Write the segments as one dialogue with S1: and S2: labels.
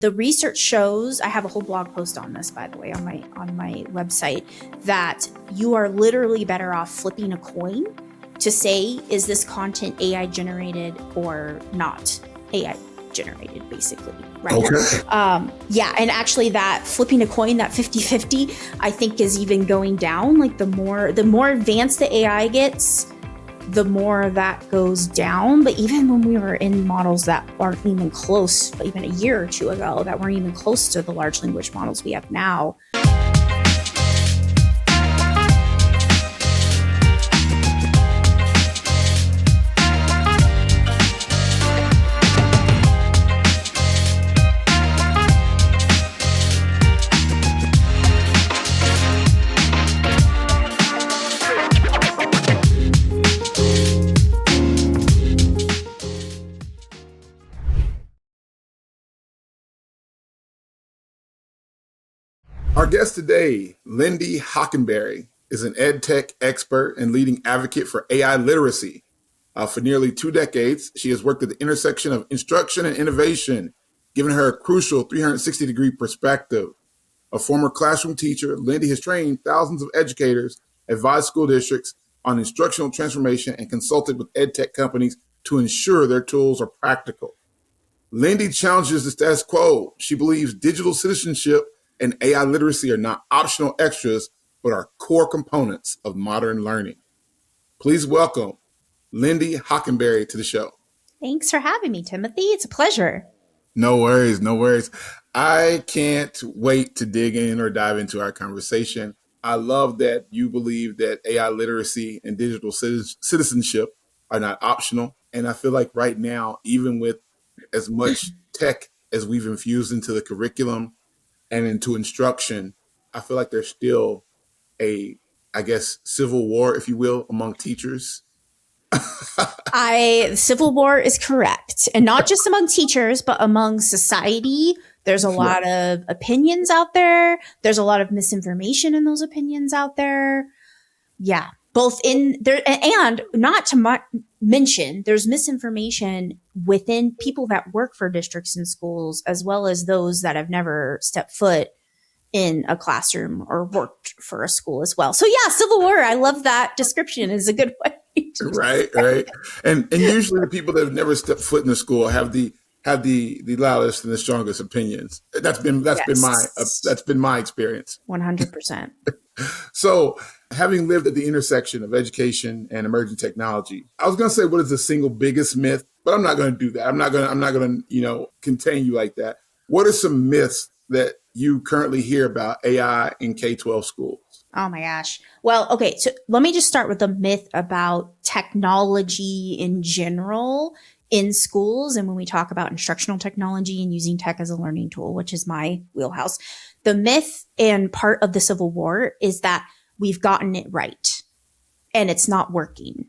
S1: The research shows, I have a whole blog post on this, by the way, on my website, that you are literally better off flipping a coin to say, is this content AI generated or not AI generated, basically, right?
S2: Okay.
S1: Yeah, and actually that flipping a coin, that 50-50, I think is even going down. Like the more advanced the AI gets, the more that goes down. But even when we were in models that aren't even close, even a year or two ago, that weren't even close to the large language models we have now.
S2: Our guest today, Lindy Hockenbary, is an EdTech expert and leading advocate for AI literacy. For nearly 2 decades, she has worked at the intersection of instruction and innovation, giving her a crucial 360-degree perspective. A former classroom teacher, Lindy has trained thousands of educators, advised school districts on instructional transformation, and consulted with EdTech companies to ensure their tools are practical. Lindy challenges the status quo. She believes digital citizenship and AI literacy are not optional extras, but are core components of modern learning. Please welcome Lindy Hockenbary to the show.
S1: Thanks for having me, Timothy. It's a pleasure.
S2: No worries, no worries. I can't wait to dig in or dive into our conversation. I love that you believe that AI literacy and digital citizenship are not optional. And I feel like right now, even with as much tech as we've infused into the curriculum and into instruction, I feel like there's still a, I guess, civil war, if you will, among teachers.
S1: Civil war is correct. And not just among teachers, but among society. There's a lot of opinions out there. There's a lot of misinformation in those opinions out there. Yeah. Both in there, and not to mention, there's misinformation within people that work for districts and schools, as well as those that have never stepped foot in a classroom or worked for a school as well. So yeah, civil war. I love that description. Is a good way.
S2: Right. And usually the people that have never stepped foot in a school have the loudest and the strongest opinions. That's been my experience.
S1: 100%.
S2: So, having lived at the intersection of education and emerging technology, I was going to say, what is the single biggest myth? But I'm not going to do that. I'm not going to, contain you like that. What are some myths that you currently hear about AI in K-12 schools?
S1: Oh my gosh. Well, okay. So let me just start with the myth about technology in general in schools. And when we talk about instructional technology and using tech as a learning tool, which is my wheelhouse, the myth and part of the Civil War is that we've gotten it right and it's not working.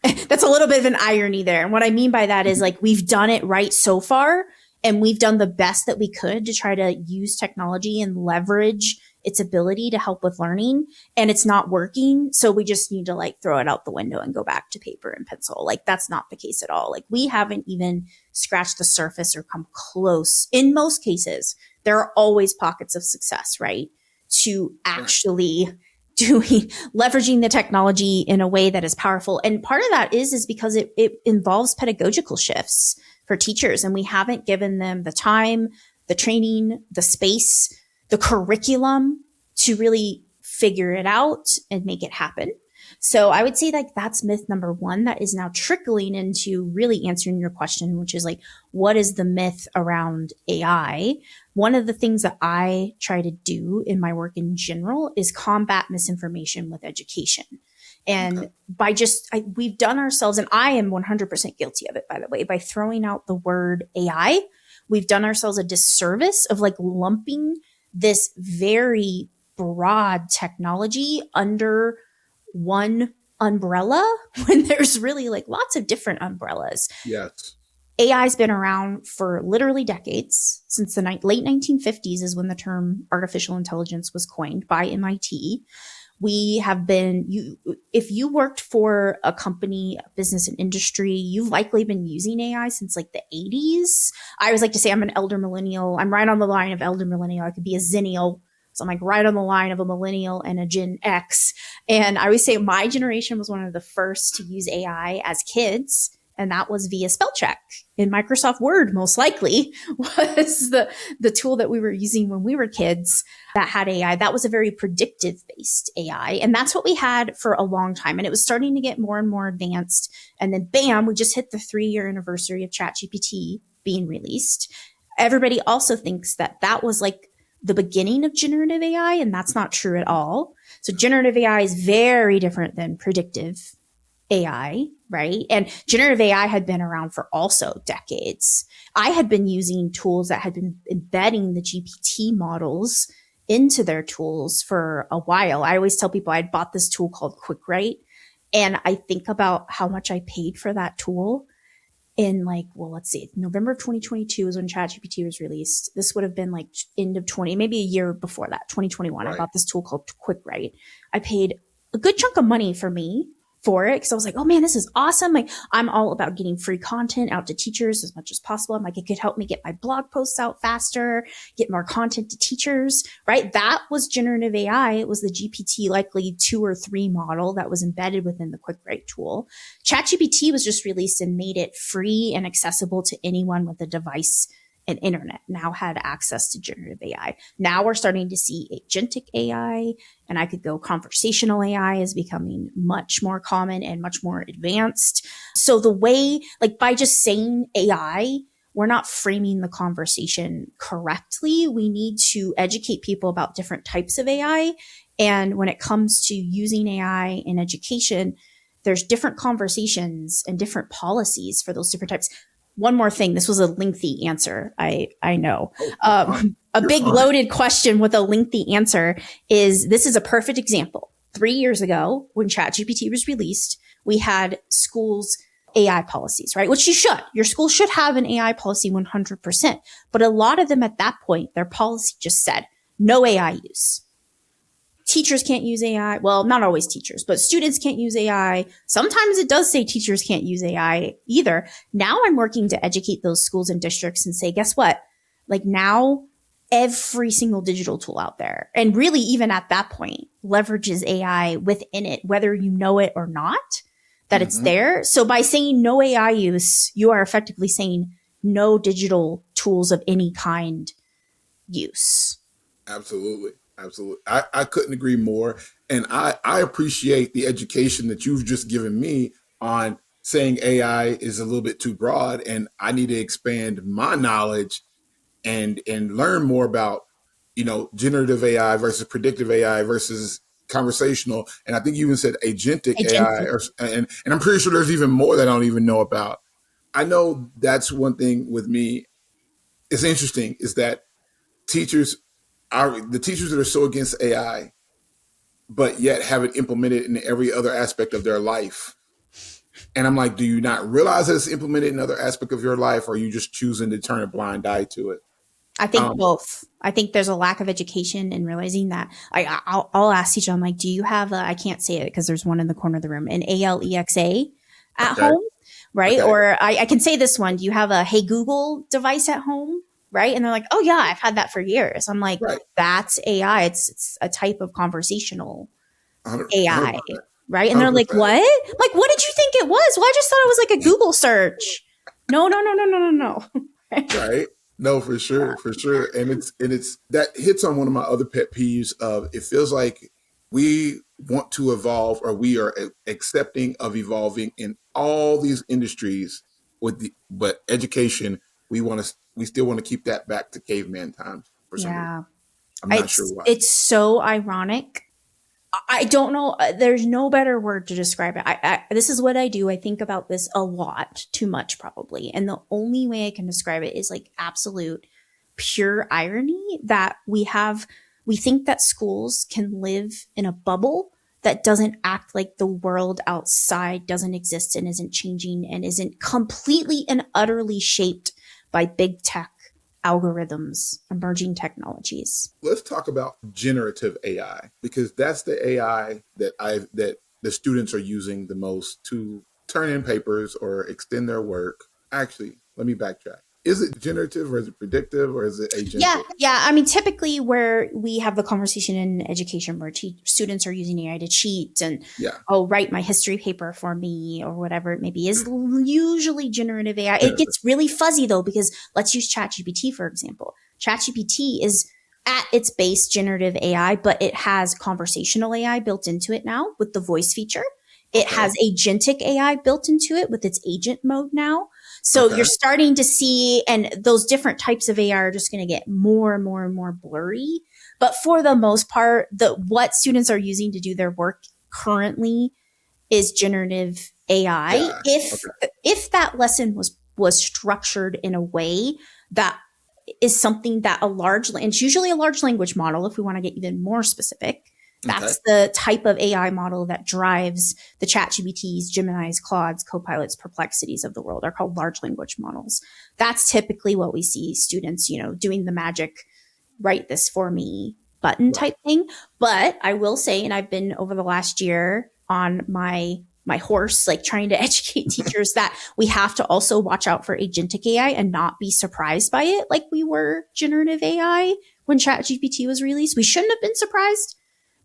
S1: That's a little bit of an irony there. And what I mean by that is like, we've done it right so far and we've done the best that we could to try to use technology and leverage its ability to help with learning, and it's not working. So we just need to like throw it out the window and go back to paper and pencil. Like that's not the case at all. Like we haven't even scratched the surface or come close. In most cases, there are always pockets of success, right? To actually leveraging the technology in a way that is powerful. And part of that is because it involves pedagogical shifts for teachers, and we haven't given them the time, the training, the space, the curriculum to really figure it out and make it happen. So I would say like that's myth number one that is now trickling into really answering your question, which is like, what is the myth around AI? One of the things that I try to do in my work in general is combat misinformation with education. And by we've done ourselves, and I am 100% guilty of it, by the way, by throwing out the word AI, we've done ourselves a disservice of like lumping this very broad technology under one umbrella when there's really like lots of different umbrellas.
S2: Yes.
S1: AI's been around for literally decades. Since the late 1950s is when the term artificial intelligence was coined by MIT. We have been, if you worked for a company, a business and industry, you've likely been using AI since like the 80s. I always like to say I'm an elder millennial. I'm right on the line of elder millennial. I could be a zennial. So I'm like right on the line of a millennial and a Gen X. And I always say my generation was one of the first to use AI as kids. And that was via spell check in Microsoft Word, most likely was the tool that we were using when we were kids that had AI. That was a very predictive based AI. And that's what we had for a long time. And it was starting to get more and more advanced. And then bam, we just hit the 3-year anniversary of ChatGPT being released. Everybody also thinks that that was like the beginning of generative AI, and that's not true at all. So generative AI is very different than predictive AI, right? And generative AI had been around for also decades. I had been using tools that had been embedding the GPT models into their tools for a while. I always tell people I'd bought this tool called QuickWrite, and I think about how much I paid for that tool in like, well, let's see, November of 2022 is when ChatGPT was released. This would have been like end of 20, maybe a year before that, 2021. Right. I bought this tool called QuickWrite. I paid a good chunk of money for it because I was like, oh man, this is awesome. Like I'm all about getting free content out to teachers as much as possible. I'm like, it could help me get my blog posts out faster, get more content to teachers, right? That was generative AI. It was the GPT likely 2 or 3 model that was embedded within the QuickWrite tool. ChatGPT was just released and made it free and accessible to anyone with a device and internet now had access to generative AI. Now we're starting to see agentic AI, and I could go conversational AI is becoming much more common and much more advanced. So the way, like by just saying AI, we're not framing the conversation correctly. We need to educate people about different types of AI. And when it comes to using AI in education, there's different conversations and different policies for those different types. One more thing. This was a lengthy answer. I know. A big loaded question with a lengthy answer this is a perfect example. 3 years ago, when ChatGPT was released, we had schools AI policies, right? Which you should. Your school should have an AI policy 100%. But a lot of them at that point, their policy just said no AI use. Teachers can't use AI. Well, not always teachers, but students can't use AI. Sometimes it does say teachers can't use AI either. Now I'm working to educate those schools and districts and say, guess what? Like now every single digital tool out there, and really even at that point, leverages AI within it, whether you know it or not, that it's there. So by saying no AI use, you are effectively saying no digital tools of any kind use.
S2: Absolutely. Absolutely. I couldn't agree more. And I appreciate the education that you've just given me on saying AI is a little bit too broad and I need to expand my knowledge and learn more about, generative AI versus predictive AI versus conversational. And I think you even said agentic AI and I'm pretty sure there's even more that I don't even know about. I know that's one thing with me. It's interesting is that teachers the teachers that are so against AI, but yet have it implemented in every other aspect of their life. And I'm like, do you not realize that it's implemented in other aspects of your life, or are you just choosing to turn a blind eye to it?
S1: I think both. I think there's a lack of education and realizing that. I'll ask teacher, I'm like, do you have I can't say it because there's one in the corner of the room, an ALEXA at home, right? Okay. Or I can say this one, do you have a Hey Google device at home? Right. And they're like, oh, yeah, I've had that for years. I'm like, right. That's AI. It's a type of conversational 100%. AI. Right. And 100%. They're like, what? Like, what did you think it was? Well, I just thought it was like a Google search. No.
S2: Right. No, for sure. For sure. And it's that hits on one of my other pet peeves of it feels like we want to evolve or we are accepting of evolving in all these industries but education, we still want to keep that back to caveman times for some reason. I'm not sure why.
S1: It's so ironic. I don't know. There's no better word to describe it. This is what I do. I think about this a lot, too much probably. And the only way I can describe it is like absolute pure irony that we think that schools can live in a bubble that doesn't act like the world outside doesn't exist and isn't changing and isn't completely and utterly shaped by big tech algorithms, emerging technologies.
S2: Let's talk about generative AI, because that's the AI that the students are using the most to turn in papers or extend their work. Actually, let me backtrack. Is it generative, or is it predictive, or is it
S1: Yeah,
S2: agentic?
S1: yeah. I mean, typically where we have the conversation in education where students are using AI to cheat and,
S2: Yeah.
S1: oh, write my history paper for me or whatever it may be is usually generative AI. It
S2: Generative.
S1: gets really fuzzy though, because let's use ChatGPT, for example. ChatGPT is at its base generative AI, but it has conversational AI built into it now with the voice feature. It
S2: Okay.
S1: has agentic AI built into it with its agent mode now. So
S2: Okay.
S1: you're starting to see, and those different types of AI are just going to get more and more and more blurry. But for the most part, what students are using to do their work currently is generative AI.
S2: AI. Okay.
S1: If that lesson was structured in a way that is something that and it's usually a large language model, if we want to get even more specific.
S2: Okay.
S1: That's the type of AI model that drives the ChatGPTs, Geminis, Claudes, Copilots, Perplexities of the world. Are called large language models. That's typically what we see students, doing the magic, write this for me button
S2: Right.
S1: type thing. But I will say, and I've been over the last year on my horse, like trying to educate teachers that we have to also watch out for agentic AI and not be surprised by it like we were generative AI when ChatGPT was released. We shouldn't have been surprised,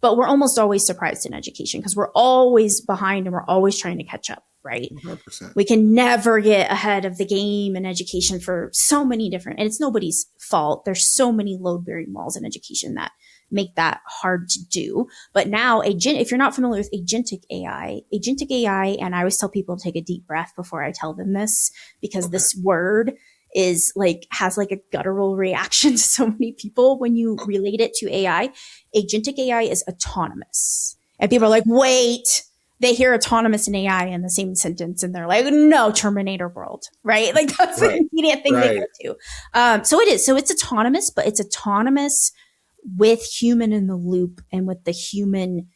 S1: but we're almost always surprised in education because we're always behind and we're always trying to catch up, right?
S2: 100%.
S1: We can never get ahead of the game in education for so many different, and it's nobody's fault. There's so many load bearing walls in education that make that hard to do. But now, if you're not familiar with agentic AI, and I always tell people to take a deep breath before I tell them this, because
S2: Okay.
S1: this word has like a guttural reaction to so many people when you relate it to AI. Agentic AI is autonomous. And people are like, wait, they hear autonomous and AI in the same sentence and they're like, no, Terminator world, right? Like that's
S2: Right.
S1: the immediate thing they
S2: Right.
S1: go to. So it is. So it's autonomous, but it's autonomous with human in the loop and with the human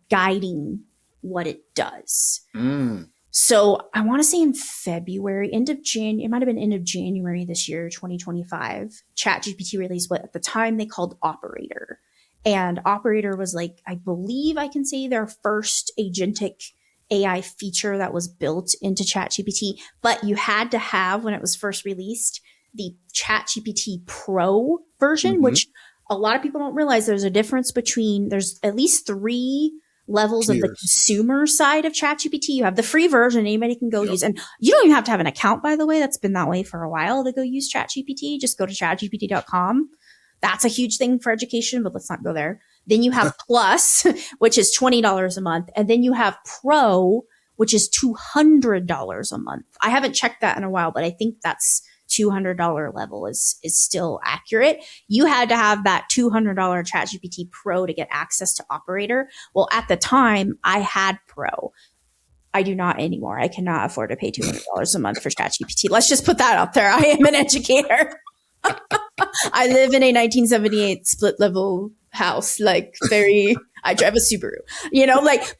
S1: guiding what it does.
S2: Mm.
S1: So I want to say in February, it might have been end of January this year, 2025, ChatGPT released what at the time they called Operator. And Operator was like, I believe I can say their first agentic AI feature that was built into ChatGPT. But you had to have, when it was first released, the ChatGPT Pro version,
S2: Mm-hmm.
S1: which a lot of people don't realize there's a difference there's at least three levels of the
S2: Tiers.
S1: consumer side of ChatGPT. You have the free version anybody can go
S2: Yep.
S1: use. And you don't even have to have an account, by the way. That's been that way for a while to go use ChatGPT. Just go to chatgpt.com. That's a huge thing for education, but let's not go there. Then you have Plus, which is $20 a month. And then you have Pro, which is $200 a month. I haven't checked that in a while, but I think that's $200 level is still accurate. You had to have that $200 ChatGPT Pro to get access to Operator. Well, at the time, I had Pro. I do not anymore. I cannot afford to pay $200 a month for ChatGPT. Let's just put that out there. I am an educator. I live in a 1978 split level house, I drive a Subaru,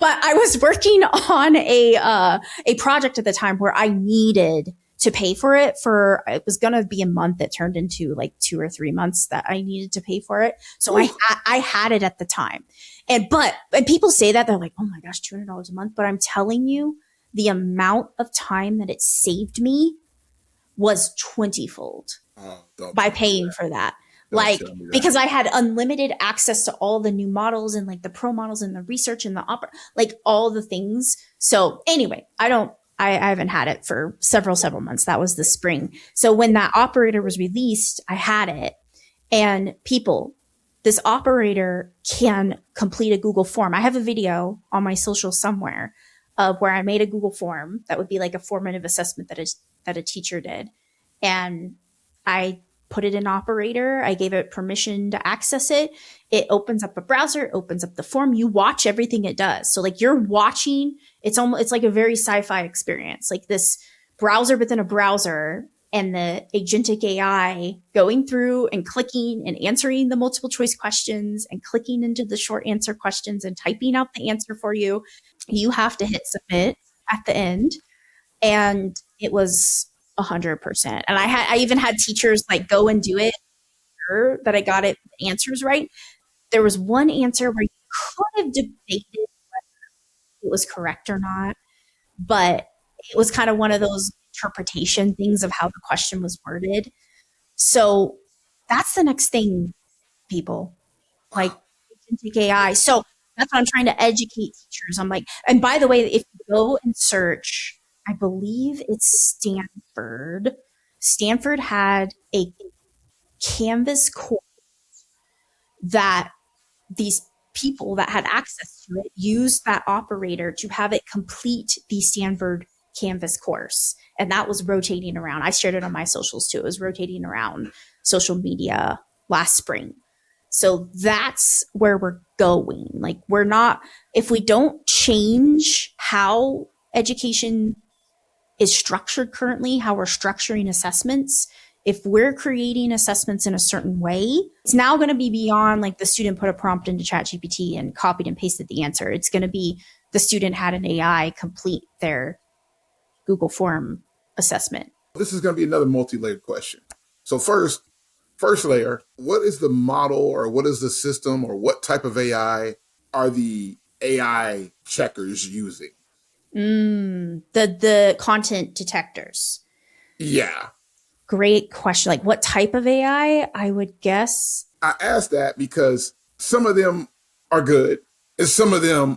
S1: but I was working on a project at the time where I needed to pay for it it was going to be a month. It turned into like 2 or 3 months that I needed to pay for it. So I had it at the time. And people say that they're like, oh my gosh, $200 a month. But I'm telling you, the amount of time that it saved me was 20-fold by paying for that. Because I had unlimited access to all the new models and like the pro models and the research and the like all the things. So anyway, I haven't had it for several months. That was the spring. So when that Operator was released, I had it. And this Operator can complete a Google form. I have a video on my social somewhere of where I made a Google form that would be like a formative assessment that a teacher did. And I put it in Operator. I gave it permission to access it. It opens up a browser, it opens up the form. You watch everything it does. So like you're watching, it's like a very sci-fi experience, like this browser within a browser and the agentic AI going through and clicking and answering the multiple choice questions and clicking into the short answer questions and typing out the answer for you. You have to hit submit at the end. And it was 100%. And I even had teachers like go and do it that I got it answers right. There was one answer where you could have debated whether it was correct or not, but it was kind of one of those interpretation things of how the question was worded. So that's the next thing, people, like agentic AI. So that's what I'm trying to educate teachers. I'm like, and by the way, if you go and search, I believe it's Stanford. Stanford had a Canvas course that these people that had access to it used that operator to have it complete the Stanford Canvas course. And that was rotating around. I shared it on my socials too. It was rotating around social media last spring. So that's where we're going. Like, we're not, if we don't change how education is structured currently, how we're structuring assessments, if we're creating assessments in a certain way, it's now going to be beyond like the student put a prompt into ChatGPT and copied and pasted the answer. It's going to be the student had an AI complete their Google form assessment.
S2: This is going to be another multi-layered question. So first layer, what is the model or what is the system or what type of AI are the AI checkers using?
S1: The content detectors.
S2: Yeah.
S1: Great question. Like, what type of AI? I would guess.
S2: I asked that because some of them are good and some of them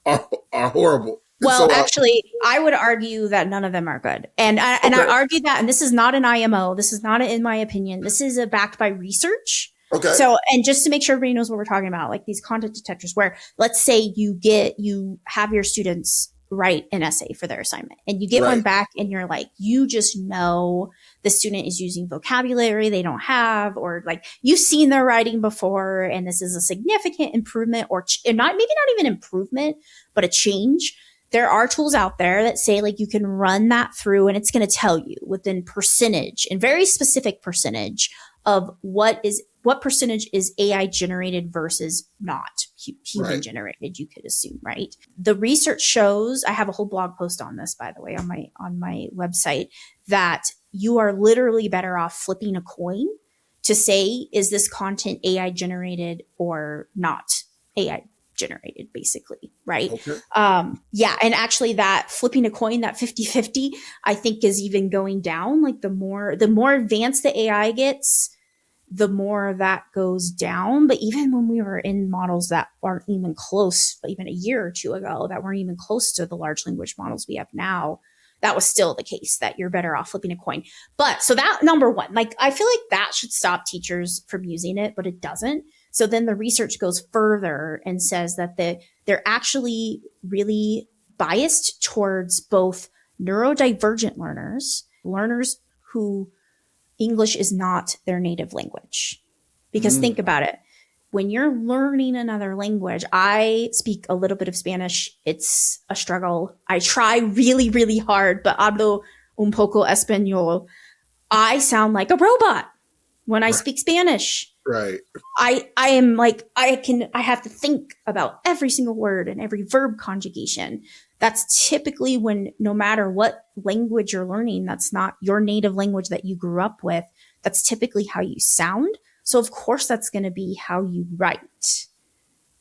S2: are horrible.
S1: Well, actually, I would argue that none of them are good. And I argue that, and this is not an IMO. This is not in my opinion. This is backed by research.
S2: Okay.
S1: So, and just to make sure everybody knows what we're talking about, like these content detectors where let's say you have your students write an essay for their assignment and you get one back and you're like, you just know the student is using vocabulary they don't have, or like you've seen their writing before and this is a significant improvement or maybe not even improvement, but a change. There are tools out there that say like you can run that through and it's going to tell you within percentage and very specific percentage of what percentage is AI generated versus not human generated, you could assume, right? The research shows, I have a whole blog post on this, by the way, on my website, that you are literally better off flipping a coin to say, is this content AI generated or not AI generated, basically, right?
S2: Okay.
S1: Yeah. And actually that flipping a coin, that 50-50, I think is even going down. Like the more advanced the AI gets, the more that goes down. But even when we were in models that aren't even close, even a year or two ago, that weren't even close to the large language models we have now, that was still the case, that you're better off flipping a coin. But so that number one, like I feel like that should stop teachers from using it, but it doesn't. So then the research goes further and says that they're actually really biased towards both neurodivergent learners who English is not their native language. Because think about it. When you're learning another language, I speak a little bit of Spanish. It's a struggle. I try really, really hard, but hablo un poco español. I sound like a robot when I speak Spanish.
S2: Right.
S1: I am like, I have to think about every single word and every verb conjugation. That's typically when, no matter what language you're learning, that's not your native language that you grew up with. That's typically how you sound. So of course that's going to be how you write,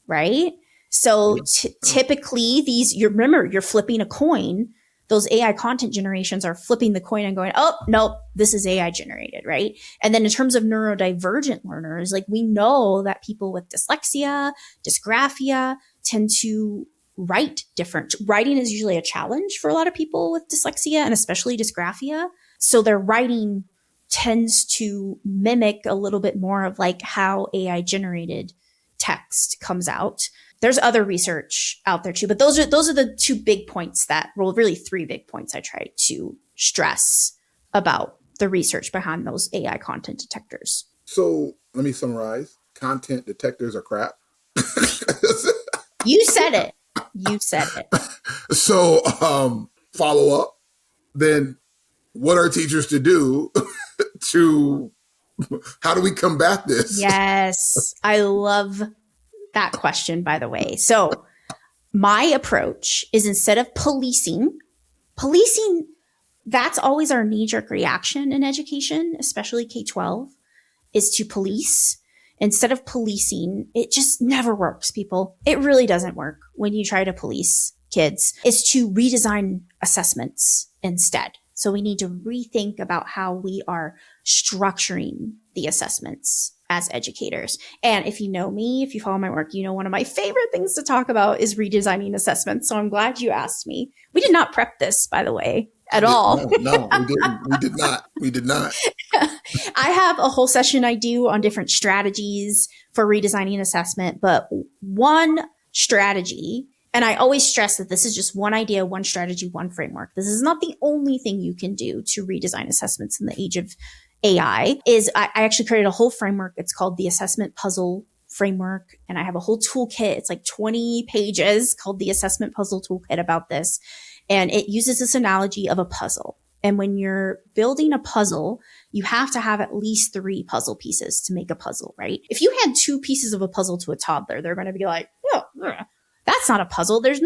S1: right? So typically remember, you're flipping a coin. Those AI content generations are flipping the coin and going, oh, nope, this is AI generated, right? And then in terms of neurodivergent learners, like we know that people with dyslexia, dysgraphia tend to write different. Writing is usually a challenge for a lot of people with dyslexia and especially dysgraphia. So their writing tends to mimic a little bit more of like how AI generated text comes out. There's other research out there too, but those are the two big points really three big points I try to stress about the research behind those AI content detectors.
S2: So let me summarize. Content detectors are crap.
S1: You said it.
S2: So follow up, then what are teachers to do how do we combat this?
S1: Yes. I love that question, by the way. So my approach is, instead of policing that's always our knee-jerk reaction in education, especially K-12, is to police. Instead of policing, it just never works, people. It really doesn't work when you try to police kids. It's to redesign assessments instead. So we need to rethink about how we are structuring the assessments as educators. And if you know me, if you follow my work, you know one of my favorite things to talk about is redesigning assessments. So I'm glad you asked me. We did not prep this, by the way, at all.
S2: No, we didn't. We did not. We did not.
S1: I have a whole session I do on different strategies for redesigning assessment, but one strategy, and I always stress that this is just one idea, one strategy, one framework. This is not the only thing you can do to redesign assessments in the age of AI. I actually created a whole framework. It's called the Assessment Puzzle Framework. And I have a whole toolkit. It's like 20 pages called the Assessment Puzzle Toolkit about this. And it uses this analogy of a puzzle. And when you're building a puzzle, you have to have at least 3 puzzle pieces to make a puzzle, right? If you hand 2 pieces of a puzzle to a toddler, they're going to be like, oh, that's not a puzzle. There's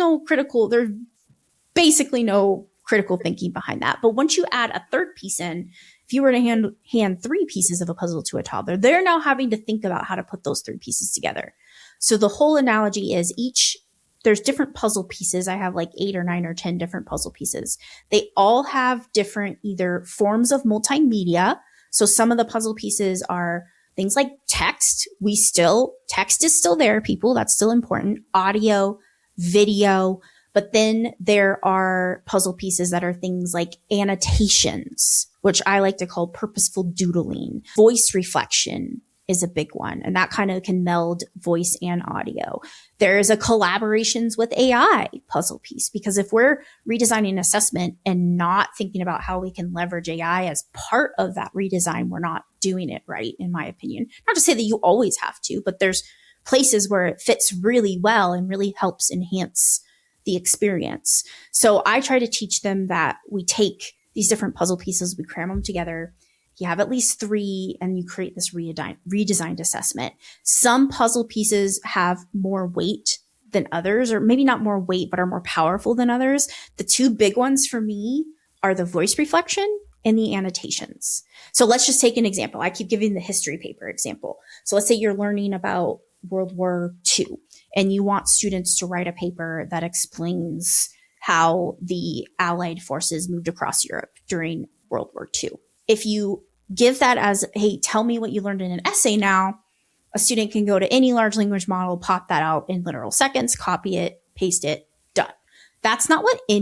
S1: basically no critical thinking behind that. But once you add a third piece in, if you were to hand 3 pieces of a puzzle to a toddler, they're now having to think about how to put those 3 pieces together. So the whole analogy is there's different puzzle pieces. I have like 8 or 9 or 10 different puzzle pieces. They all have different either forms of multimedia. So some of the puzzle pieces are things like text. Text is still there, people. That's still important. Audio, video. But then there are puzzle pieces that are things like annotations, which I like to call purposeful doodling. Voice reflection is a big one. And that kind of can meld voice and audio. There's a collaborations with AI puzzle piece, because if we're redesigning assessment and not thinking about how we can leverage AI as part of that redesign, we're not doing it right, in my opinion. Not to say that you always have to, but there's places where it fits really well and really helps enhance the experience. So I try to teach them that we take these different puzzle pieces, we cram them together. You have at least 3 and you create this redesigned assessment. Some puzzle pieces have more weight than others, or maybe not more weight, but are more powerful than others. The 2 big ones for me are the voice reflection and the annotations. So let's just take an example. I keep giving the history paper example. So let's say you're learning about World War II and you want students to write a paper that explains how the Allied forces moved across Europe during World War II. If you give that as, hey, tell me what you learned in an essay now, a student can go to any large language model, pop that out in literal seconds, copy it, paste it, done. That's not what I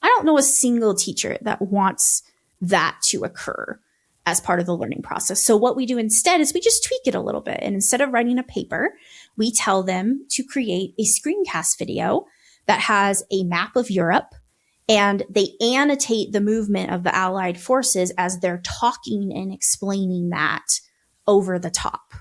S1: don't know a single teacher that wants that to occur as part of the learning process. So what we do instead is we just tweak it a little bit. And instead of writing a paper, we tell them to create a screencast video that has a map of Europe, and they annotate the movement of the Allied forces as they're talking and explaining that over the top.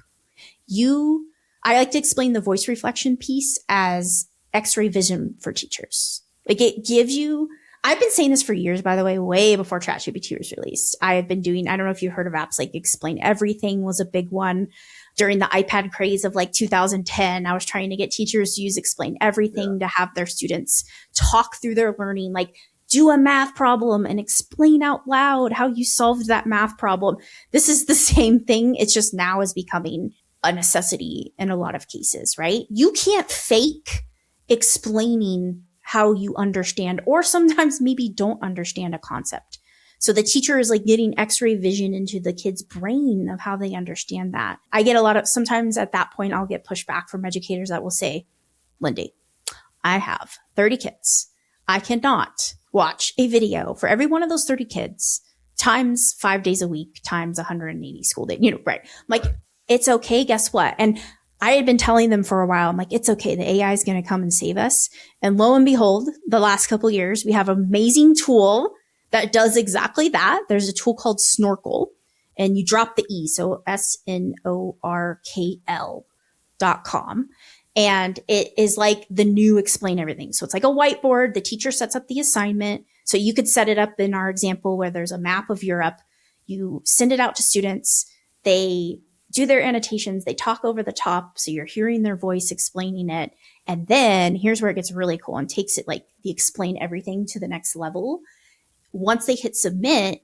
S1: I like to explain the voice reflection piece as X-ray vision for teachers. Like it gives you, I've been saying this for years, by the way, way before ChatGPT was released. I don't know if you heard of apps like Explain Everything was a big one. During the iPad craze of like 2010, I was trying to get teachers to use Explain Everything to have their students talk through their learning, like do a math problem and explain out loud how you solved that math problem. This is the same thing. It's just now is becoming a necessity in a lot of cases, right? You can't fake explaining how you understand or sometimes maybe don't understand a concept. So the teacher is like getting X-ray vision into the kid's brain of how they understand that. I get sometimes at that point, I'll get pushback from educators that will say, Lindy, I have 30 kids. I cannot watch a video for every one of those 30 kids times 5 days a week times 180 school days, right? I'm like, it's okay. Guess what? And I had been telling them for a while, I'm like, it's okay. The AI is going to come and save us. And lo and behold, the last couple of years, we have an amazing tool that does exactly that. There's a tool called Snorkel, and you drop the E. So SNORKL.com. And it is like the new Explain Everything. So it's like a whiteboard. The teacher sets up the assignment. So you could set it up in our example where there's a map of Europe. You send it out to students. They do their annotations. They talk over the top. So you're hearing their voice explaining it. And then here's where it gets really cool and takes it like the Explain Everything to the next level. once they hit submit,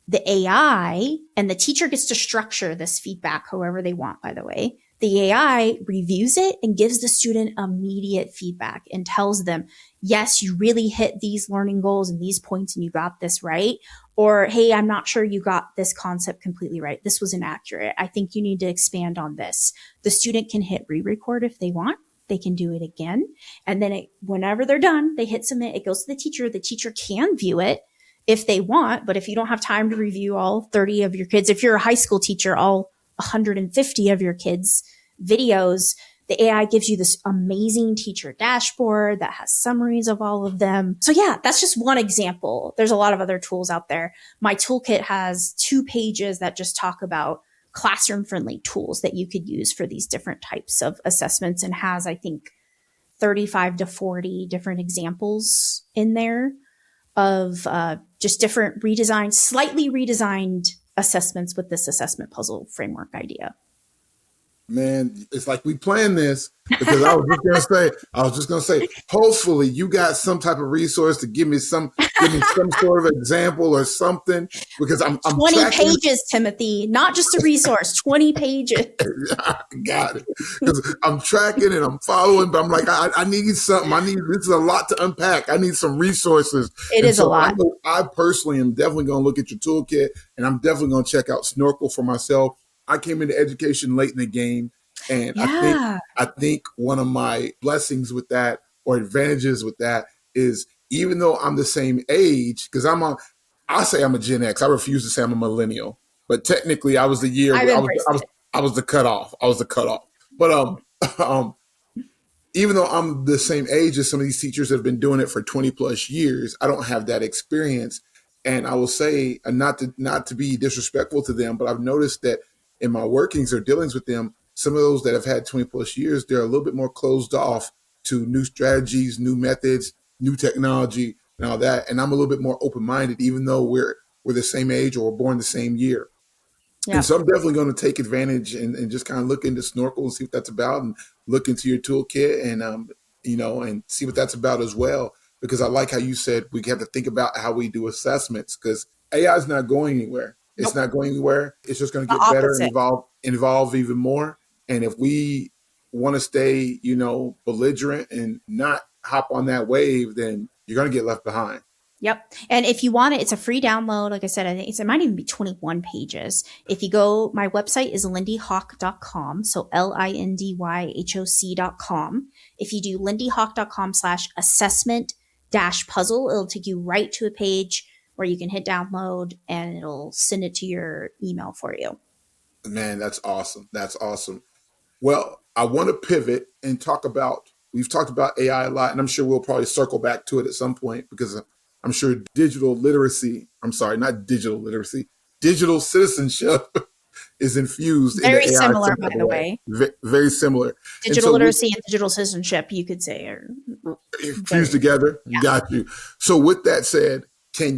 S1: the AI, and the teacher gets to structure this feedback however they want, by the way. The AI reviews it and gives the student immediate feedback and tells them, yes, you really hit these learning goals and these points and you got this right. Or, hey, I'm not sure you got this concept completely right. This was inaccurate. I think you need to expand on this. The student can hit re-record if they want. They can do it again. And then whenever they're done, they hit submit. It goes to the teacher. The teacher can view it if they want, but if you don't have time to review all 30 of your kids, if you're a high school teacher, all 150 of your kids' videos, the AI gives you this amazing teacher dashboard that has summaries of all of them. So yeah, that's just one example. There's a lot of other tools out there. My toolkit has 2 pages that just talk about classroom friendly tools that you could use for these different types of assessments, and has, I think, 35 to 40 different examples in there of just different redesigned, slightly redesigned assessments with this assessment puzzle framework idea.
S2: Man, it's like we planned this, because I was just gonna say, hopefully you got some type of resource to give me some sort of example or something, because I'm
S1: 20
S2: tracking.
S1: pages, Timothy, not just a resource, 20 pages.
S2: I got it, because I'm tracking and I'm following, but I'm like, I need something. This is a lot to unpack. I need some resources.
S1: It is a lot.
S2: I personally am definitely going to look at your toolkit, and I'm definitely going to check out Snorkel for myself. I came into education late in the game, and
S1: Yeah.
S2: I think one of my blessings with that, or advantages with that, is even though I'm the same age, because I say I'm a Gen X. I refuse to say I'm a millennial, but technically I was the year where I was the cutoff. I was the cutoff. But even though I'm the same age as some of these teachers that have been doing it for 20 plus years, I don't have that experience. And I will say, not to be disrespectful to them, but I've noticed that in my workings or dealings with them, some of those that have had 20 plus years, they're a little bit more closed off to new strategies, new methods, new technology, and all that. And I'm a little bit more open-minded, even though we're the same age or we're born the same year. Yeah. And so I'm definitely going to take advantage and just kind of look into Snorkel and see what that's about, and look into your toolkit and, and see what that's about as well. Because I like how you said we have to think about how we do assessments, because AI is not going anywhere. It's not going anywhere. It's just going to get better and evolve even more. And if we want to stay, belligerent and not hop on that wave, then you're going to get left behind.
S1: Yep. And if you want it, it's a free download. Like I said, I think it might even be 21 pages. If you go, my website is lindyhoc.com. So LINDYHOC.com. If you do lindyhoc.com/assessment-puzzle, it'll take you right to a page where you can hit download, and it'll send it to your email for you.
S2: Man, that's awesome. That's awesome. Well, I want to pivot and we've talked about AI a lot, and I'm sure we'll probably circle back to it at some point, because I'm sure digital citizenship is infused.
S1: Very similar, by the way.
S2: Very similar.
S1: Digital literacy and digital citizenship, you could say, are
S2: fused together. Yeah. Got you. So with that said, I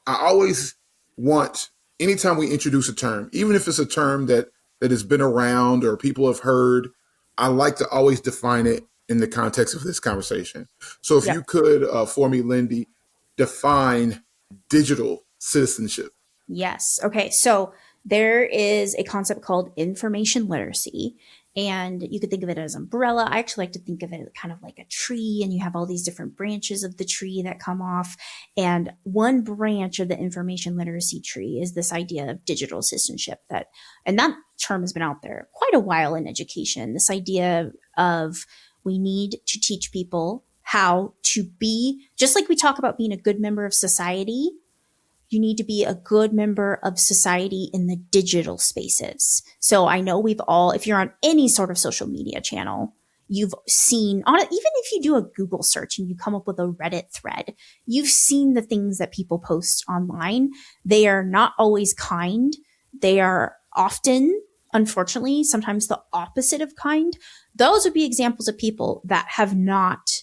S2: always want, anytime we introduce a term, even if it's a term that has been around or people have heard, I like to always define it in the context of this conversation. So if you could, for me, Lindy, define digital citizenship.
S1: Yes. Okay. So there is a concept called information literacy, and you could think of it as umbrella. I actually like to think of it kind of like a tree, and you have all these different branches of the tree that come off. And one branch of the information literacy tree is this idea of digital citizenship, and that term has been out there quite a while in education. This idea of we need to teach people how to be, just like we talk about being a good member of society, you need to be a good member of society in the digital spaces. So I know if you're on any sort of social media channel, you've seen even if you do a Google search and you come up with a Reddit thread, you've seen the things that people post online. They are not always kind. They are often, unfortunately, sometimes the opposite of kind. Those would be examples of people that have not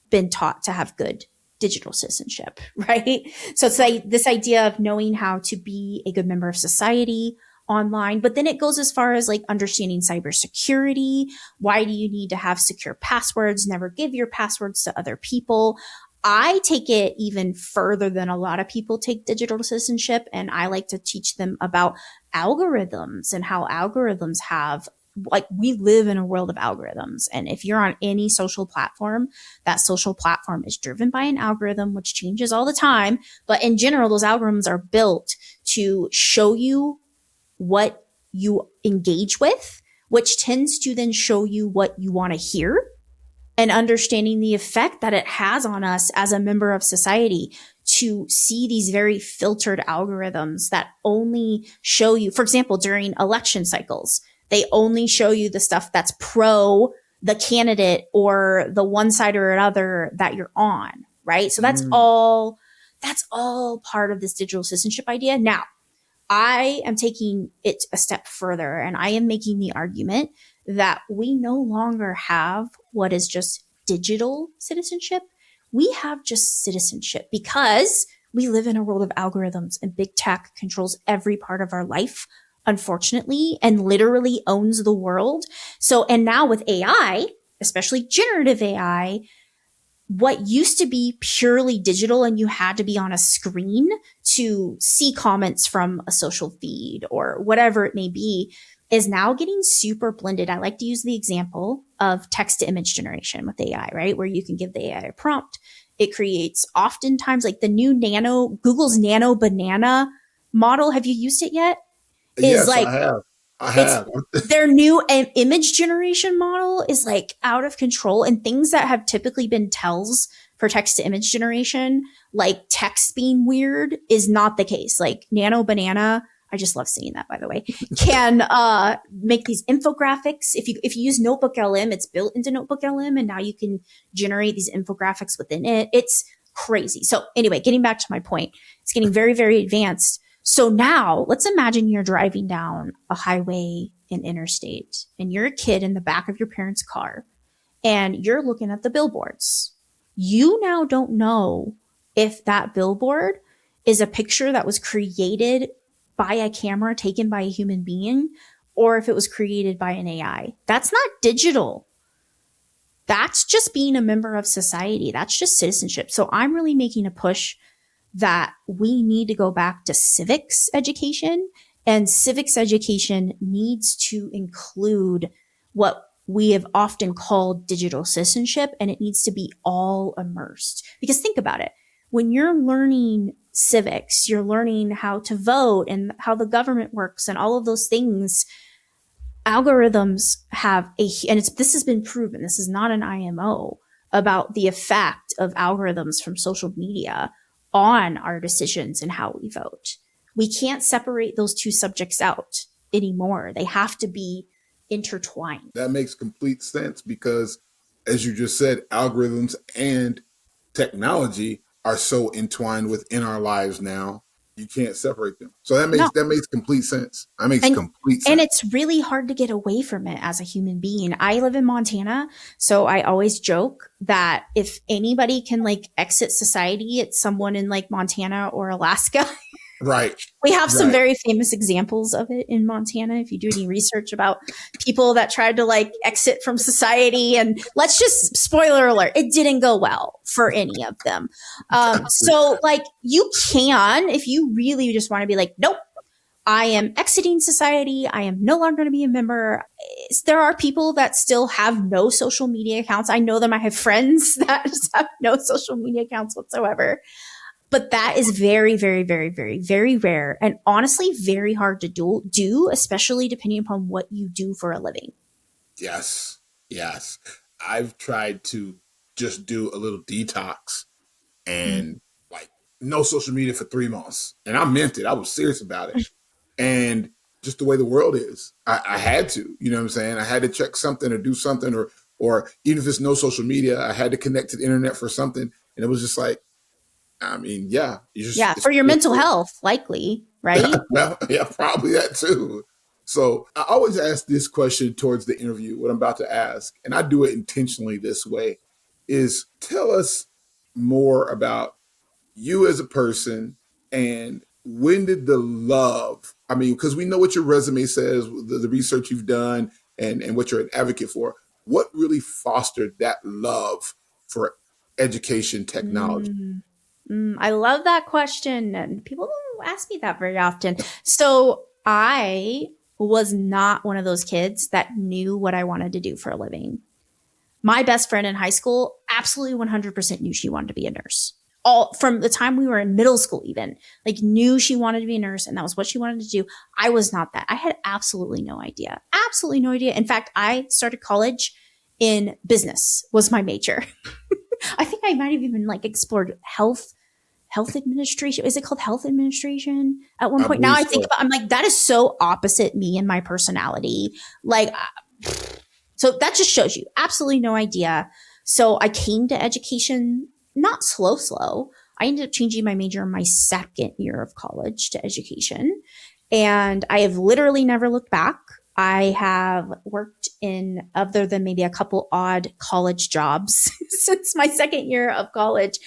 S1: been taught to have good digital citizenship, right? So it's like this idea of knowing how to be a good member of society online, but then it goes as far as like understanding cybersecurity. Why do you need to have secure passwords? Never give your passwords to other people. I take it even further than a lot of people take digital citizenship. And I like to teach them about algorithms and how algorithms have, like, we live in a world of algorithms. And if you're on any social platform, that social platform is driven by an algorithm, which changes all the time. But in general, those algorithms are built to show you what you engage with, which tends to then show you what you want to hear, and understanding the effect that it has on us as a member of society to see these very filtered algorithms that only show you, for example, during election cycles, they only show you the stuff that's pro the candidate or the one side or another that you're on, right? So that's all part of this digital citizenship idea. Now, I am taking it a step further and I am making the argument that we no longer have what is just digital citizenship. We have just citizenship because we live in a world of algorithms and big tech controls every part of our life, unfortunately, and literally owns the world. So, and now with AI, especially generative AI, what used to be purely digital and you had to be on a screen to see comments from a social feed or whatever it may be is now getting super blended. I like to use the example of text to image generation with AI, right? Where you can give the AI a prompt. It creates oftentimes like the new Google's nano banana model. Have you used it yet? Is
S2: Yes,
S1: like,
S2: I have. I
S1: it's
S2: have.
S1: their new image generation model is like out of control, and things that have typically been tells for text to image generation, like text being weird, is not the case. Like Nano Banana, I just love seeing that, by the way, can make these infographics. If you use Notebook LM, it's built into Notebook LM, and now you can generate these infographics within it. It's crazy. So anyway, getting back to my point, it's getting very, very advanced. So now let's imagine you're driving down a highway in interstate and you're a kid in the back of your parents' car and you're looking at the billboards. You now don't know if that billboard is a picture that was created by a camera taken by a human being or if it was created by an AI. That's not digital. That's just being a member of society. That's just citizenship. So I'm really making a push that we need to go back to civics education, and civics education needs to include what we have often called digital citizenship, and it needs to be all immersed. Because think about it. When you're learning civics, you're learning how to vote and how the government works and all of those things. Algorithms have this has been proven, this is not an IMO, about the effect of algorithms from social media on our decisions and how we vote. We can't separate those two subjects out anymore. They have to be intertwined.
S2: That makes complete sense because, as you just said, algorithms and technology are so entwined within our lives now. You can't separate them. So that makes complete sense. That makes complete sense.
S1: And it's really hard to get away from it as a human being. I live in Montana, so I always joke that if anybody can like exit society, it's someone in like Montana or Alaska.
S2: Right.
S1: We have some very famous examples of it in Montana. If you do any research about people that tried to like exit from society, and let's just spoiler alert, it didn't go well for any of them. So like you can, if you really just want to be like, nope, I am exiting society. I am no longer going to be a member. There are people that still have no social media accounts. I know them. I have friends that just have no social media accounts whatsoever. But that is very, very, very, very, very rare. And honestly, very hard to do, especially depending upon what you do for a living.
S2: Yes. Yes. I've tried to just do a little detox and like no social media for 3 months. And I meant it. I was serious about it. And just the way the world is, I had to, you know what I'm saying? I had to check something or do something or even if it's no social media, I had to connect to the internet for something. And it was just like, I mean, yeah.
S1: For your mental health, likely, right?
S2: Well, yeah, probably that too. So I always ask this question towards the interview, what I'm about to ask, and I do it intentionally this way, is tell us more about you as a person and when did the love, I mean, because we know what your resume says, the research you've done and what you're an advocate for, what really fostered that love for education technology?
S1: I love that question. And people don't ask me that very often. So I was not one of those kids that knew what I wanted to do for a living. My best friend in high school absolutely 100% knew she wanted to be a nurse. All from the time we were in middle school, even like knew she wanted to be a nurse and that was what she wanted to do. I was not that. I had absolutely no idea. Absolutely no idea. In fact, I started college in business was my major. I think I might have even like explored health administration. Is it called health administration at one
S2: I
S1: point? Now
S2: believe
S1: I think
S2: so.
S1: about, I'm like, that is so opposite me and my personality. Like, so that just shows you absolutely no idea. So I came to education, not slow. I ended up changing my major in my second year of college to education. And I have literally never looked back. I have worked in other than maybe a couple odd college jobs since my second year of college.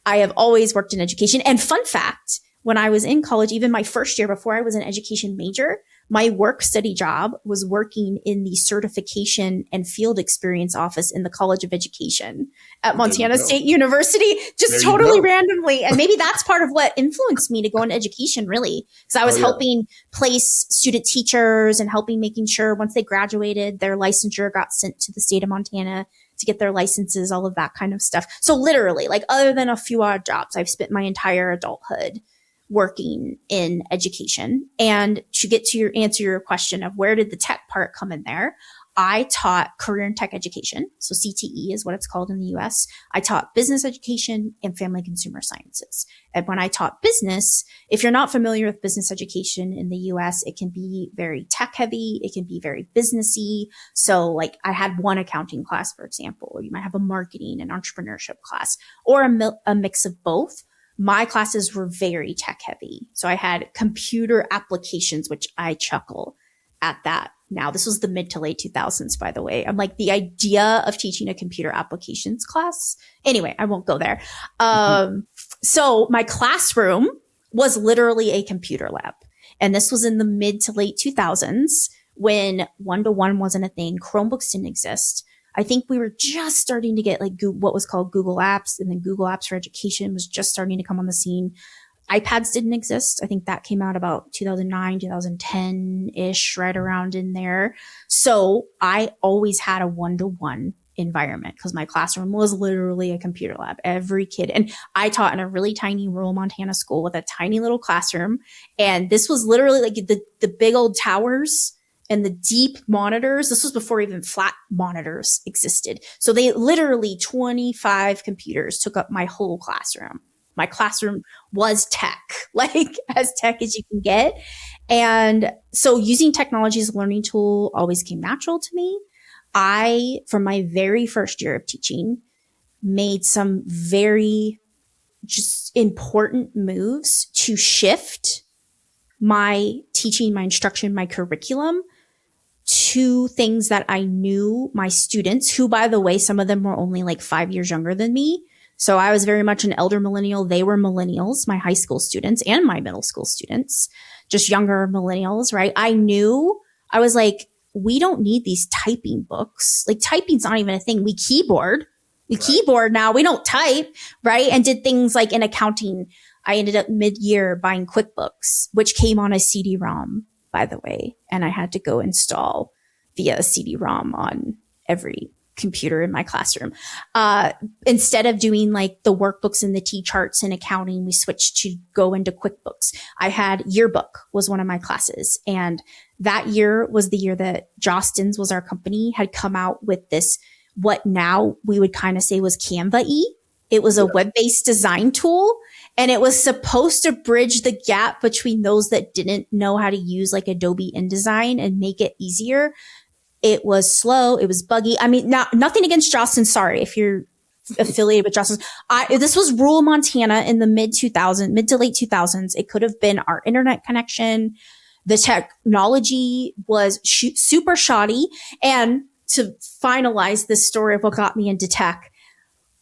S1: I have always worked in education. And fun fact, when I was in college, even my first year before I was an education major, my work study job was working in the certification and field experience office in the College of Education at
S2: There you
S1: Montana
S2: go.
S1: State University, just
S2: There you
S1: totally
S2: go.
S1: randomly. And maybe that's part of what influenced me to go into education, really, because I was
S2: Oh, yeah.
S1: helping place student teachers and helping making sure once they graduated, their licensure got sent to the state of Montana to get their licenses, all of that kind of stuff. So literally, like other than a few odd jobs, I've spent my entire adulthood working in education. And to get to answer your question of where did the tech part come in there, I taught career and tech education. So CTE is what it's called in the US. I taught business education and family consumer sciences. And when I taught business, if you're not familiar with business education in the US, it can be very tech heavy. It can be very businessy. So like I had one accounting class, for example, or you might have a marketing and entrepreneurship class or a mix of both. My classes were very tech heavy. So I had computer applications, which I chuckle at that. Now, this was the mid to late 2000s, by the way. I'm like the idea of teaching a computer applications class. Anyway, I won't go there. So my classroom was literally a computer lab. And this was in the mid to late 2000s when one-to-one wasn't a thing. Chromebooks didn't exist. I think we were just starting to get like what was called Google Apps, and then Google Apps for Education was just starting to come on the scene. iPads didn't exist. I think that came out about 2009, 2010-ish, right around in there. So I always had a one-to-one environment because my classroom was literally a computer lab. Every kid, and I taught in a really tiny rural Montana school with a tiny little classroom. And this was literally like the big old towers and the deep monitors. This was before even flat monitors existed. So they literally 25 computers took up my whole classroom. My classroom was tech, like as tech as you can get. And so using technology as a learning tool always came natural to me. I, from my very first year of teaching, made some very just important moves to shift my teaching, my instruction, my curriculum to things that I knew my students, who, by the way, some of them were only like 5 years younger than me. So I was very much an elder millennial. They were millennials, my high school students and my middle school students, just younger millennials, right? I knew, I was like, we don't need these typing books. Like typing's not even a thing. We keyboard. We keyboard now. We don't type, right? And did things like in accounting. I ended up mid-year buying QuickBooks, which came on a CD-ROM, by the way. And I had to go install via a CD-ROM on every computer in my classroom. Instead of doing like the workbooks and the T-charts in accounting, we switched to go into QuickBooks. I had yearbook was one of my classes. And that year was the year that Jostens was our company, had come out with this, what now we would kind of say was Canva-y. It was a web-based design tool, and it was supposed to bridge the gap between those that didn't know how to use like Adobe InDesign and make it easier. It was slow. It was buggy. I mean, nothing against Jostens. Sorry if you're affiliated with Jostens. This was rural Montana in the mid to late 2000s. It could have been our internet connection. The technology was super shoddy. And to finalize this story of what got me into tech,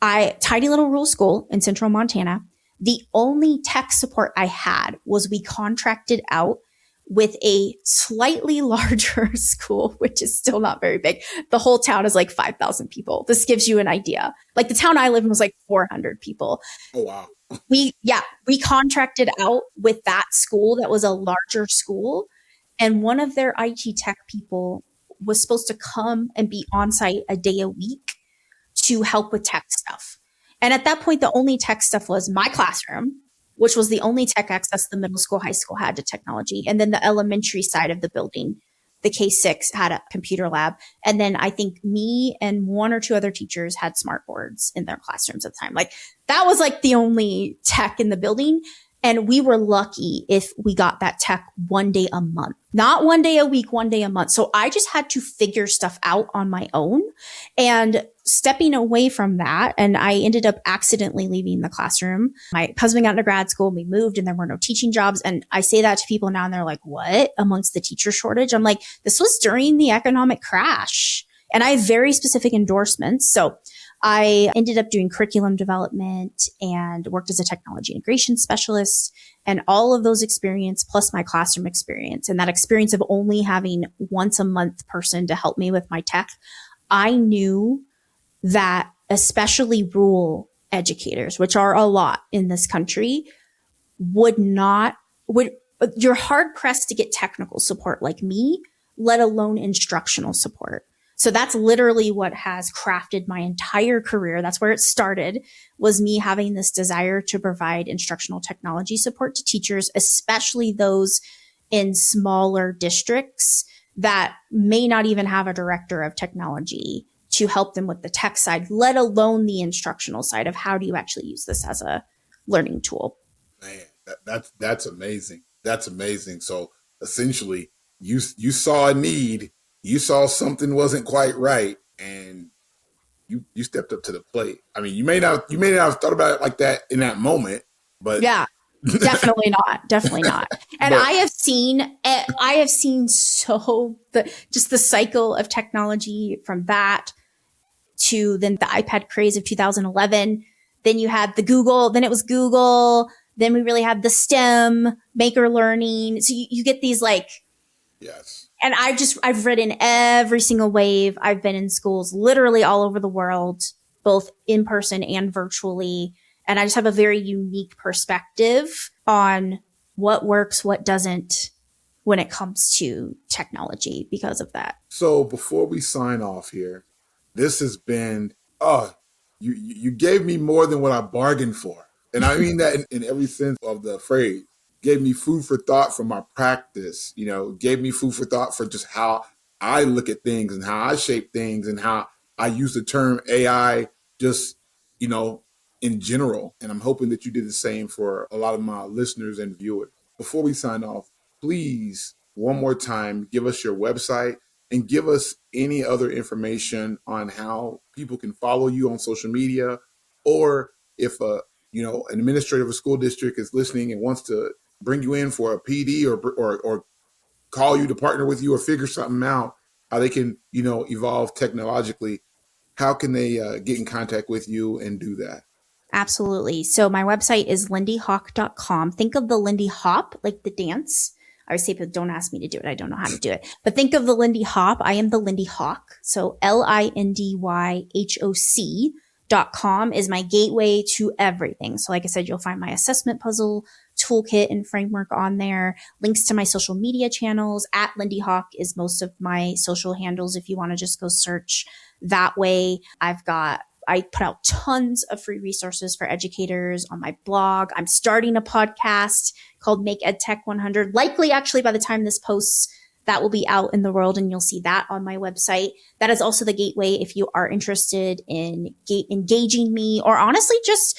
S1: tiny little rural school in central Montana. The only tech support I had was we contracted out with a slightly larger school, which is still not very big. The whole town is like 5,000 people. This gives you an idea. Like the town I live in was like 400 people.
S2: Oh, wow.
S1: We contracted out with that school that was a larger school. And one of their IT tech people was supposed to come and be on site a day a week to help with tech stuff. And at that point, the only tech stuff was my classroom, which was the only tech access the middle school, high school had to technology. And then the elementary side of the building, the K-6 had a computer lab. And then I think me and one or two other teachers had smart boards in their classrooms at the time. Like that was like the only tech in the building. And we were lucky if we got that tech one day a month, not one day a week, one day a month. So I just had to figure stuff out on my own and stepping away from that. And I ended up accidentally leaving the classroom. My husband got into grad school and we moved and there were no teaching jobs. And I say that to people now and they're like, what? Amongst the teacher shortage? I'm like, this was during the economic crash. And I have very specific endorsements. So I ended up doing curriculum development and worked as a technology integration specialist, and all of those experience plus my classroom experience and that experience of only having once a month person to help me with my tech. I knew that especially rural educators, which are a lot in this country, you're hard pressed to get technical support like me, let alone instructional support. So that's literally what has crafted my entire career. That's where it started, was me having this desire to provide instructional technology support to teachers, especially those in smaller districts that may not even have a director of technology to help them with the tech side, let alone the instructional side of how do you actually use this as a learning tool.
S2: Man, that's amazing. That's amazing. So essentially, you saw a need, you saw something wasn't quite right, and you stepped up to the plate. I mean, you may not have thought about it like that in that moment, but
S1: yeah, definitely not. Definitely not. And
S2: but,
S1: I have seen just the cycle of technology from that to then the iPad craze of 2011. Then you had the Google, then it was Google. Then we really had the STEM, maker learning. So you get these like,
S2: yes.
S1: And I've ridden every single wave. I've been in schools literally all over the world, both in person and virtually. And I just have a very unique perspective on what works, what doesn't when it comes to technology because of that.
S2: So before we sign off here, this has been, you gave me more than what I bargained for. And I mean that in every sense of the phrase. Gave me food for thought for my practice, gave me food for thought for just how I look at things and how I shape things and how I use the term AI just, in general. And I'm hoping that you did the same for a lot of my listeners and viewers. Before we sign off, please, one more time, give us your website and give us any other information on how people can follow you on social media, or if an administrator of a school district is listening and wants to bring you in for a PD or call you to partner with you or figure something out, how they can, evolve technologically. How can they get in contact with you and do that?
S1: Absolutely. So my website is LindyHoc.com. Think of the Lindy Hop, like the dance. I always say, but don't ask me to do it. I don't know how to do it. But think of the Lindy Hop. I am the Lindy Hoc. So LindyHoc.com is my gateway to everything. So like I said, you'll find my assessment puzzle toolkit and framework on there. Links to my social media channels. At Lindy Hoc is most of my social handles if you want to just go search that way. I put out tons of free resources for educators on my blog. I'm starting a podcast called Make EdTech 100. Likely, actually, by the time this posts, that will be out in the world and you'll see that on my website. That is also the gateway if you are interested in engaging me, or honestly, just,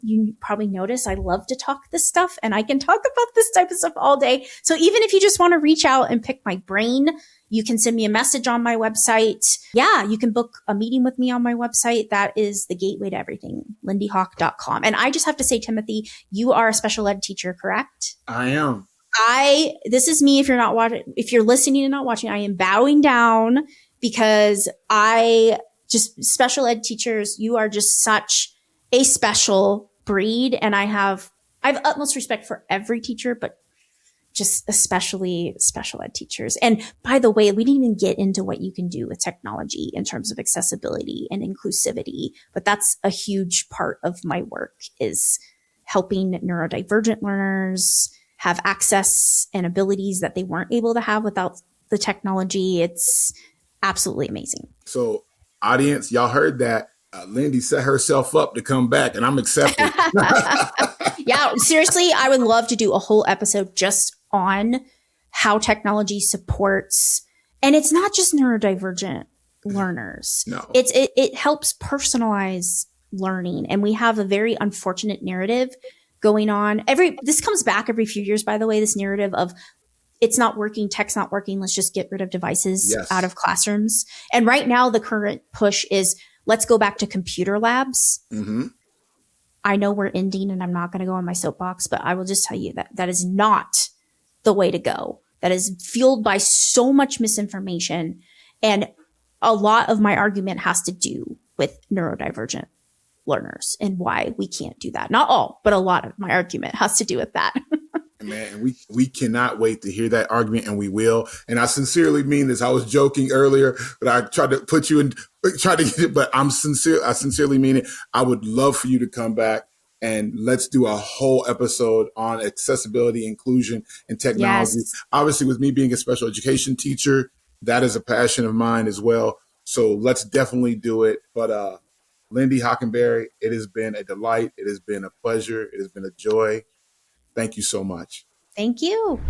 S1: you probably notice I love to talk this stuff and I can talk about this type of stuff all day. So even if you just want to reach out and pick my brain, you can send me a message on my website. Yeah, you can book a meeting with me on my website. That is the gateway to everything, LindyHoc.com. And I just have to say, Timothy, you are a special ed teacher, correct?
S2: I am.
S1: This is me. If you're not watching, if you're listening and not watching, I am bowing down because special ed teachers, you are just such a special breed. And I have utmost respect for every teacher, but just especially special ed teachers. And by the way, we didn't even get into what you can do with technology in terms of accessibility and inclusivity, but that's a huge part of my work, is helping neurodivergent learners have access and abilities that they weren't able to have without the technology. It's absolutely amazing.
S2: So, audience, y'all heard that. Lindy set herself up to come back, and I'm accepting.
S1: Yeah, seriously, I would love to do a whole episode just on how technology supports, and it's not just neurodivergent learners.
S2: No.
S1: It helps personalize learning, and we have a very unfortunate narrative going on. This comes back every few years, by the way, this narrative of it's not working, tech's not working, let's just get rid of devices out of classrooms. And right now, the current push is let's go back to computer labs.
S2: Mm-hmm.
S1: I know we're ending and I'm not going to go on my soapbox, but I will just tell you that that is not the way to go. That is fueled by so much misinformation. And a lot of my argument has to do with neurodivergent learners and why we can't do that. Not all, but a lot of my argument has to do with that.
S2: Man, we cannot wait to hear that argument, and we will. And I sincerely mean this. I was joking earlier, but I tried to put you in, try to get it, but I sincerely mean it. I would love for you to come back and let's do a whole episode on accessibility, inclusion, and technology.
S1: Yes.
S2: Obviously, with me being a special education teacher, that is a passion of mine as well. So let's definitely do it. But Lindy Hockenbary, it has been a delight. It has been a pleasure. It has been a joy. Thank you so much.
S1: Thank you.